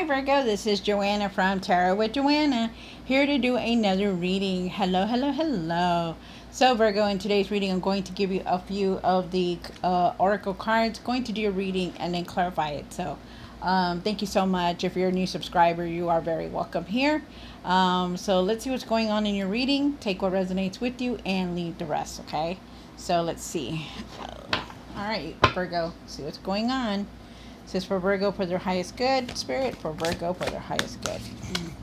Virgo, this is Joanna from Tarot with Joanna, here to do another reading. Hello, hello, hello. So Virgo, in today's reading, I'm going to give you a few of the oracle cards, going to do a reading and then clarify it. So thank you so much. If you're a new subscriber, you are very welcome here. So let's see what's going on in your reading. Take what resonates with you and leave the rest, okay? So let's see. All right, Virgo, see what's going on. It says for Virgo for their highest good. Spirit, for Virgo for their highest good.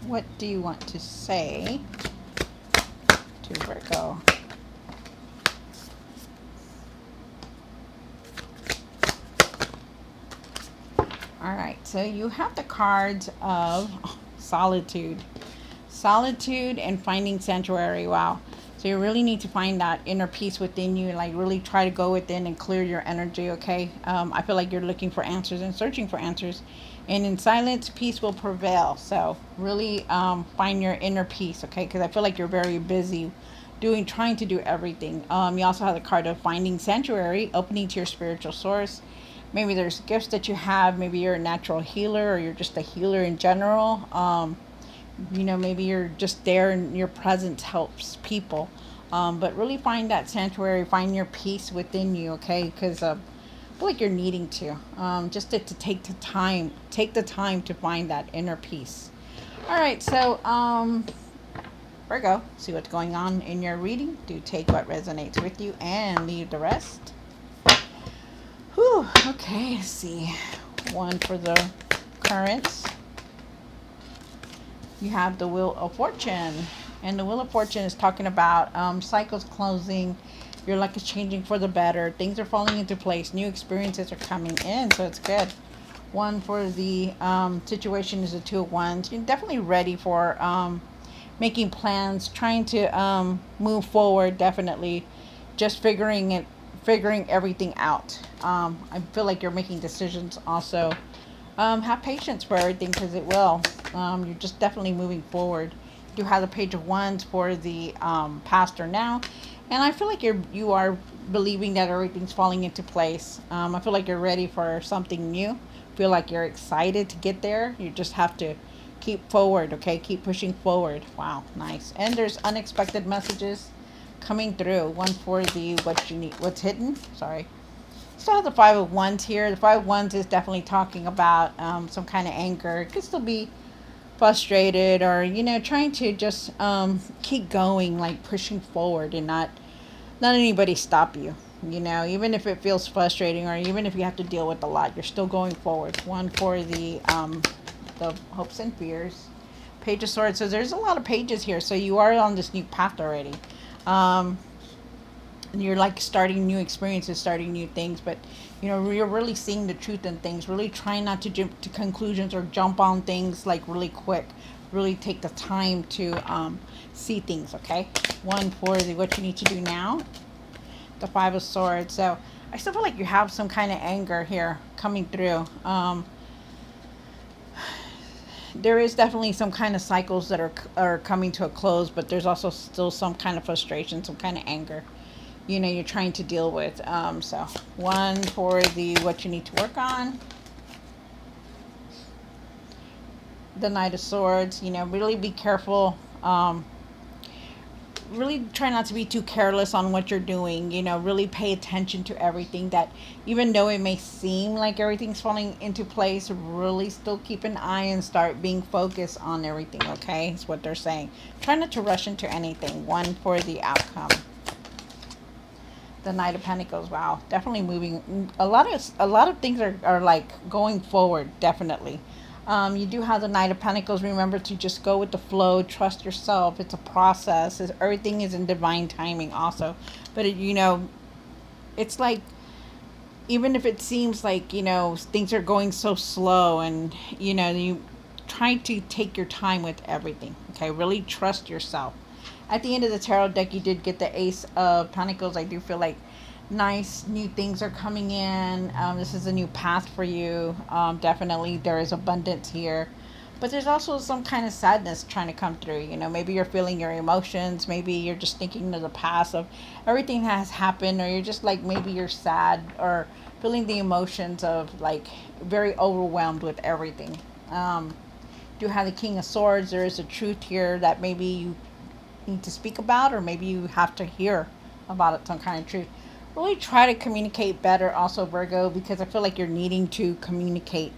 What do you want to say to Virgo? All right, so you have the cards of solitude. Solitude and finding sanctuary. Wow. So you really need to find that inner peace within you, like really try to go within and clear your energy, okay? I feel like you're looking for answers and searching for answers. And in silence, peace will prevail. So really find your inner peace, okay? Because I feel like you're very busy trying to do everything. You also have the card of finding sanctuary, opening to your spiritual source. Maybe there's gifts that you have. Maybe you're a natural healer or you're just a healer in general. Maybe you're just there and your presence helps people. But really find that sanctuary, find your peace within you, okay? Because I feel like you're needing to. Just to take the time to find that inner peace. All right, so Virgo, see what's going on in your reading. Do take what resonates with you and leave the rest. Whew, okay, let's see. One for the currents. You have the Wheel of Fortune. And the Wheel of Fortune is talking about cycles closing. Your luck is changing for the better. Things are falling into place. New experiences are coming in. So it's good. One for the situation is the Two of Wands. You're definitely ready for making plans. Trying to move forward. Definitely. Just figuring everything out. I feel like you're making decisions also. Have patience for everything because it will. You're just definitely moving forward. You have the Page of Wands for the past or now, and I feel like you are believing that everything's falling into place. I feel like you're ready for something new. Feel like you're excited to get there. You just have to keep forward, okay? Keep pushing forward. Wow, nice. And there's unexpected messages coming through. One for the what's hidden. Sorry. Still have the Five of Wands here. The Five of Wands is definitely talking about some kind of anger. It could still be frustrated or, trying to just keep going, like pushing forward and not anybody stop you. Even if it feels frustrating or even if you have to deal with a lot, you're still going forward. One for the hopes and fears. Page of Swords. So there's a lot of pages here. So you are on this new path already. You're like starting new experiences, starting new things, but you're really seeing the truth in things, really trying not to jump to conclusions or jump on things like really quick. Really take the time to see things, okay? One for the what you need to do now, the Five of Swords. So I still feel like you have some kind of anger here coming through. There is definitely some kind of cycles that are coming to a close, but there's also still some kind of frustration, some kind of anger you're trying to deal with. So one for the what you need to work on, the Knight of Swords. Really be careful. Really try not to be too careless on what you're doing. Really pay attention to everything, that even though it may seem like everything's falling into place, really still keep an eye and start being focused on everything, okay? That's what they're saying. Try not to rush into anything. One for the outcome, the Knight of Pentacles. Wow, definitely moving. A lot of things are like going forward, definitely. You do have the Knight of Pentacles. Remember to just go with the flow. Trust yourself. It's a process. Everything is in divine timing also. But it's like, even if it seems like things are going so slow, and you try to take your time with everything, okay? Really trust yourself. At the end of the tarot deck, you did get the Ace of Pentacles. I do feel like nice new things are coming in. This is a new path for you. Definitely there is abundance here. But there's also some kind of sadness trying to come through. Maybe you're feeling your emotions. Maybe you're just thinking of the past of everything that has happened. Or you're just like, maybe you're sad or feeling the emotions of like very overwhelmed with everything. do have the King of Swords. There is a truth here that maybe you need to speak about, or maybe you have to hear about it, some kind of truth. Really try to communicate better also, Virgo, because I feel like you're needing to communicate.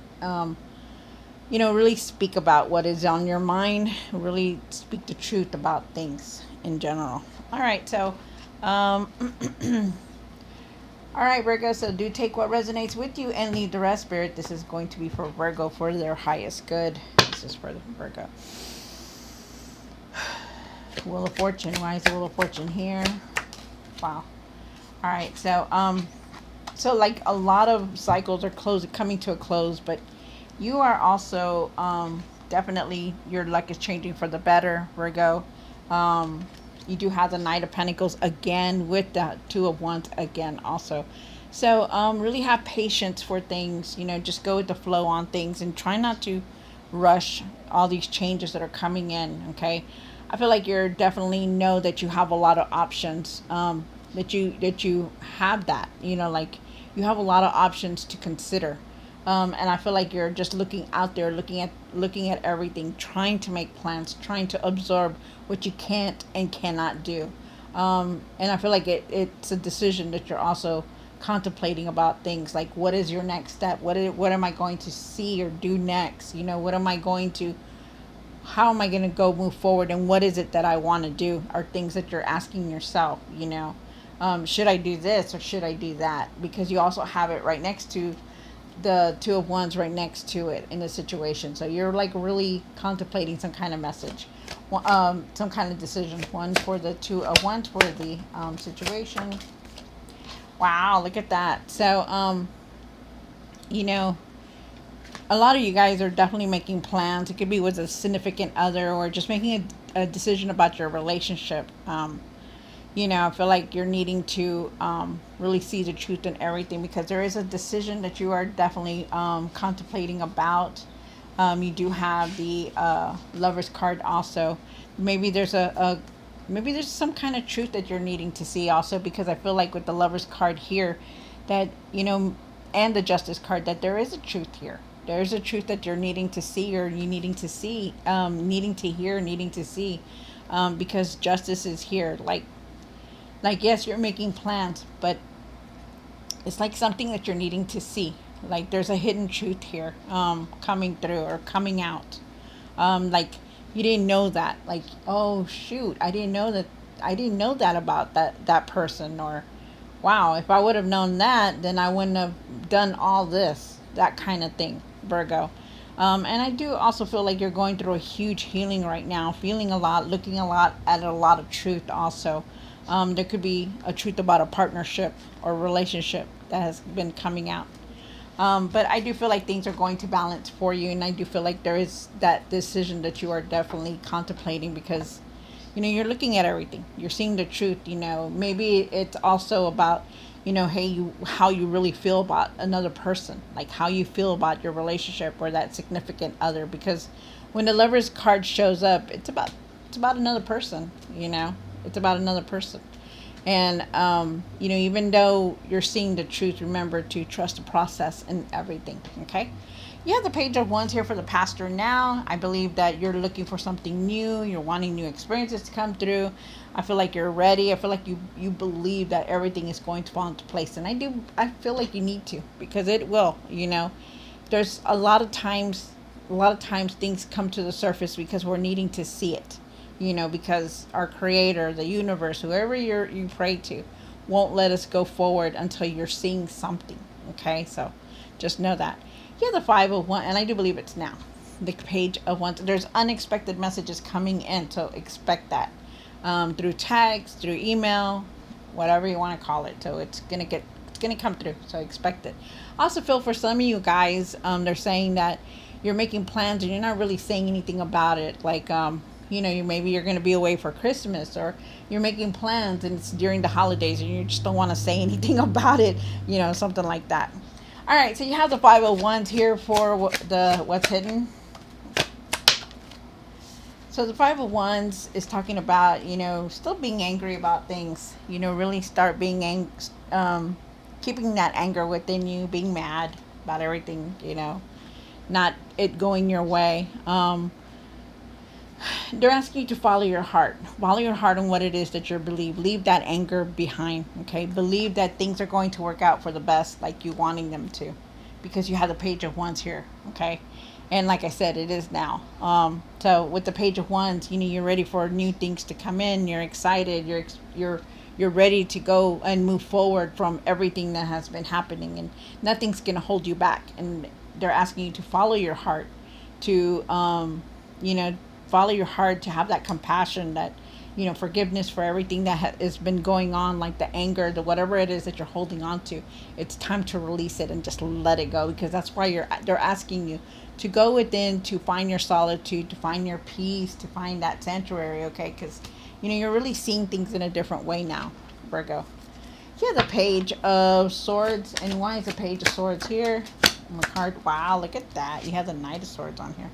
Really speak about what is on your mind. Really speak the truth about things in general. All right, so um, all right, Virgo, so do take what resonates with you and leave the rest. Spirit, this is going to be for Virgo for their highest good. This is for Virgo. Wheel of Fortune. Why is the Wheel of Fortune here? Wow. All right, so like a lot of cycles are coming to a close, but you are also definitely, your luck is changing for the better, Virgo. You do have the Knight of Pentacles again with the Two of Wands again also. So really have patience for things, just go with the flow on things and try not to rush all these changes that are coming in, okay? I feel like you're definitely know that you have a lot of options, that you have that, like you have a lot of options to consider. And I feel like you're just looking out there, looking at everything, trying to make plans, trying to absorb what you can't and cannot do. And I feel like it's a decision that you're also contemplating about things like, what is your next step? What am I going to see or do next? How am I going to go move forward? And what is it that I want to do? Are things that you're asking yourself, should I do this or should I do that? Because you also have it right next to the Two of Wands, right next to it in the situation. So you're like really contemplating some kind of message, some kind of decision. One for the Two of Wands for the situation. Wow, look at that. So a lot of you guys are definitely making plans. It could be with a significant other or just making a decision about your relationship. I feel like you're needing to really see the truth in everything, because there is a decision that you are definitely contemplating about. You do have the Lover's card also. Maybe there's maybe there's some kind of truth that you're needing to see also, because I feel like with the Lover's card here that, and the Justice card, that there is a truth here. There's a truth that you're needing to see, or you needing to see, needing to hear, needing to see, because Justice is here. Like, yes, you're making plans, but it's like something that you're needing to see. Like, there's a hidden truth here, coming through or coming out. Like, you didn't know that. Like, oh, shoot, I didn't know that about that person. Or, wow, if I would have known that, then I wouldn't have done all this, that kind of thing, Virgo. And I do also feel like you're going through a huge healing right now, feeling a lot, looking a lot at a lot of truth also. There could be a truth about a partnership or relationship that has been coming out. But I do feel like things are going to balance for you. And I do feel like there is that decision that you are definitely contemplating, because, you're looking at everything. You're seeing the truth, maybe it's also about, how you really feel about another person, like how you feel about your relationship or that significant other. Because when the Lover's card shows up, it's about another person, It's about another person. And, even though you're seeing the truth, remember to trust the process and everything, okay? You have the Page of Wands here for the pastor now. I believe that you're looking for something new. You're wanting new experiences to come through. I feel like you're ready. I feel like you believe that everything is going to fall into place. And I feel like you need to, because it will, There's a lot of times things come to the surface because we're needing to see it. Because our creator, the universe, whoever you pray to, won't let us go forward until you're seeing something. Okay, so just know that. You have the 5 of Wands, and I do believe it's now. The Page of Wands. There's unexpected messages coming in, so expect that. Through text, through email, whatever you want to call it. So it's gonna come through. So expect it. Also feel for some of you guys, they're saying that you're making plans and you're not really saying anything about it. Like, maybe you're going to be away for Christmas, or you're making plans and it's during the holidays and you just don't want to say anything about it, something like that. All right, so you have the 5 of Wands here for what's hidden. So the 5 of Wands is talking about, still being angry about things, really start being keeping that anger within you, being mad about everything, not it going your way. They're asking you to follow your heart. Follow your heart on what it is that you believe. Leave that anger behind. Okay. Believe that things are going to work out for the best, like you wanting them to, because you have the Page of Wands here. Okay. And like I said, it is now. So with the Page of Wands, you're ready for new things to come in. You're excited. You're ready to go and move forward from everything that has been happening, and nothing's gonna hold you back. And they're asking you to follow your heart, to you know, follow your heart, to have that compassion, that forgiveness for everything that has been going on, like the anger, the whatever it is that you're holding on to. It's time to release it and just let it go, because that's why they're asking you to go within, to find your solitude, to find your peace, to find that sanctuary. Okay, because you're really seeing things in a different way now, Virgo. Here's the Page of Swords. And why is the Page of Swords here on the card? Wow, look at that. You have the Knight of Swords on here.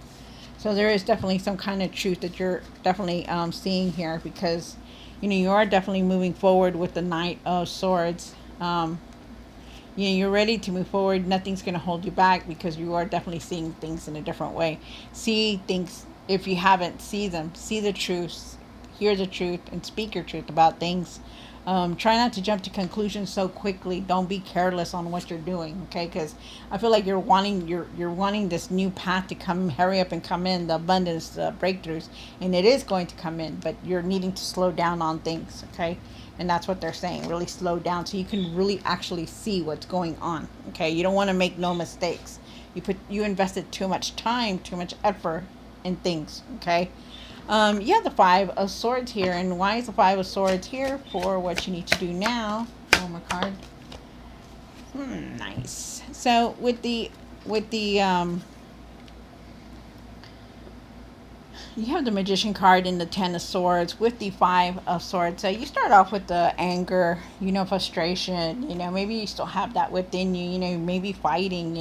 So there is definitely some kind of truth that you're definitely seeing here, because you are definitely moving forward with the Knight of Swords. You're ready to move forward. Nothing's going to hold you back, because you are definitely seeing things in a different way. See things, if you haven't, see them. See the truth, hear the truth, and speak your truth about things. Try not to jump to conclusions so quickly. Don't be careless on what you're doing, okay? Because I feel like you're wanting this new path to come, hurry up and come in, the abundance, the breakthroughs, and it is going to come in. But you're needing to slow down on things, okay? And that's what they're saying. Really slow down so you can really actually see what's going on, okay? You don't want to make no mistakes. You invested too much time, too much effort in things, okay? You have the Five of Swords here. And why is the Five of Swords here? For what you need to do now. Oh, my card. Nice. So with the you have the Magician card and the Ten of Swords with the Five of Swords. So you start off with the anger, frustration, maybe you still have that within you, maybe fighting,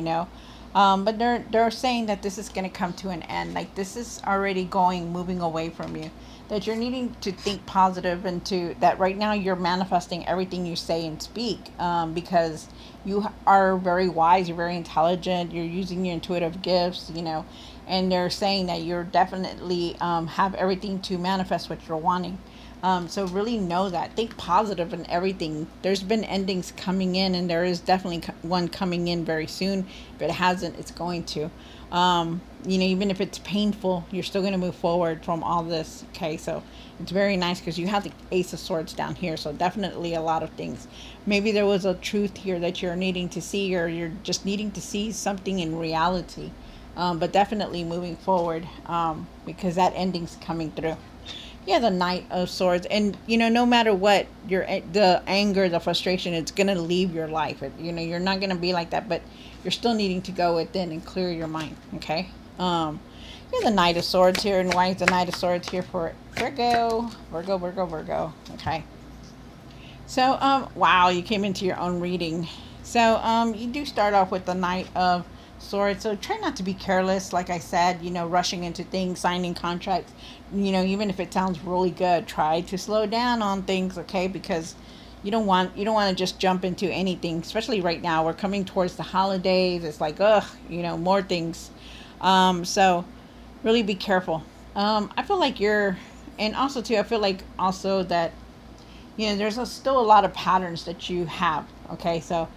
but they're saying that this is going to come to an end. Like, this is already moving away from you. That you're needing to think positive, and that right now you're manifesting everything you say and speak, because you are very wise, you're very intelligent, you're using your intuitive gifts, and they're saying that you're definitely have everything to manifest what you're wanting. So really know that. Think positive in everything. There's been endings coming in, and there is definitely one coming in very soon. If it hasn't, it's going to. Even if it's painful, you're still going to move forward from all this. Okay, so it's very nice, because you have the Ace of Swords down here. So definitely a lot of things. Maybe there was a truth here that you're needing to see, or you're just needing to see something in reality. But definitely moving forward, because that ending's coming through. Yeah, the Knight of Swords. And no matter what, the anger, the frustration, it's gonna leave your life. You're not gonna be like that, but you're still needing to go within and clear your mind. Okay. Yeah, the Knight of Swords here. And why is the Knight of Swords here for Virgo? Virgo. Okay. So wow, you came into your own reading. So you do start off with the Knight of Swords. So try not to be careless, like I said, rushing into things, signing contracts, even if it sounds really good, try to slow down on things, okay? Because you don't want to just jump into anything, especially right now. We're coming towards the holidays. It's like, more things. So really be careful. I feel like and also too, I feel like also that there's still a lot of patterns that you have, okay? So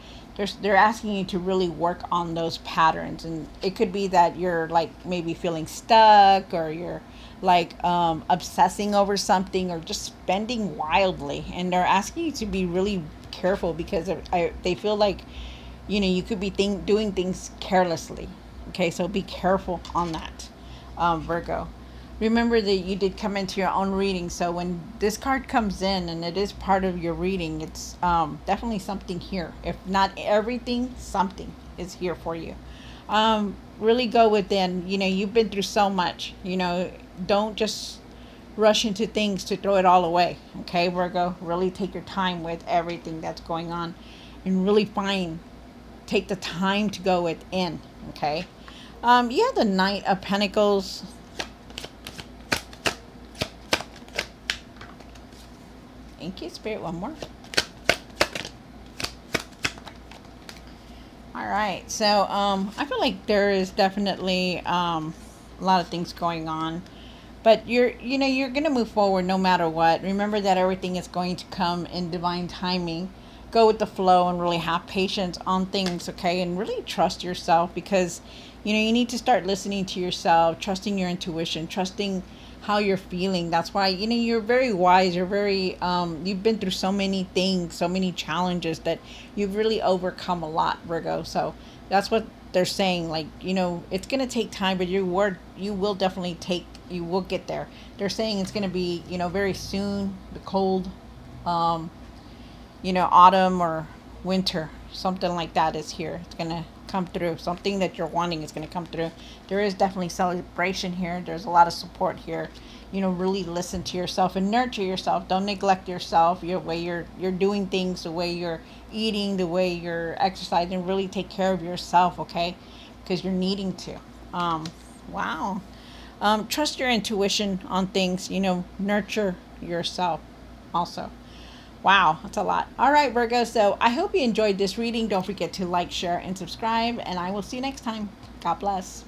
they're asking you to really work on those patterns, and it could be that you're like maybe feeling stuck, or you're like obsessing over something, or just spending wildly, and they're asking you to be really careful, because they feel like you could be doing things carelessly. Okay, so be careful on that, Virgo. Remember that you did come into your own reading, so when this card comes in and it is part of your reading, it's definitely something here. If not everything, something is here for you. Really go within. You've been through so much. Don't just rush into things to throw it all away. Okay, Virgo, really take your time with everything that's going on, and really take the time to go within. Okay. You have the Knight of Pentacles. Thank you, Spirit. One more. All right. So I feel like there is definitely a lot of things going on, but you're gonna move forward no matter what. Remember that everything is going to come in divine timing. Go with the flow and really have patience on things, okay? And really trust yourself, because you need to start listening to yourself, trusting your intuition, trusting how you're feeling. That's why you're very wise. You're very you've been through so many things, so many challenges, that you've really overcome a lot, Virgo. So that's what they're saying. Like, it's gonna take time, but you will definitely you will get there. They're saying it's gonna be very soon. The cold, um, autumn or winter, something like that is here. It's gonna come through. Something that you're wanting is gonna come through. There is definitely celebration here. There's a lot of support here. Really listen to yourself and nurture yourself. Don't neglect yourself. Your way you're doing things, the way you're eating, the way you're exercising. Really take care of yourself, okay? Because you're needing to. Wow. Trust your intuition on things. Nurture yourself also. Wow, that's a lot. All right, Virgo. So I hope you enjoyed this reading. Don't forget to like, share, and subscribe. And I will see you next time. God bless.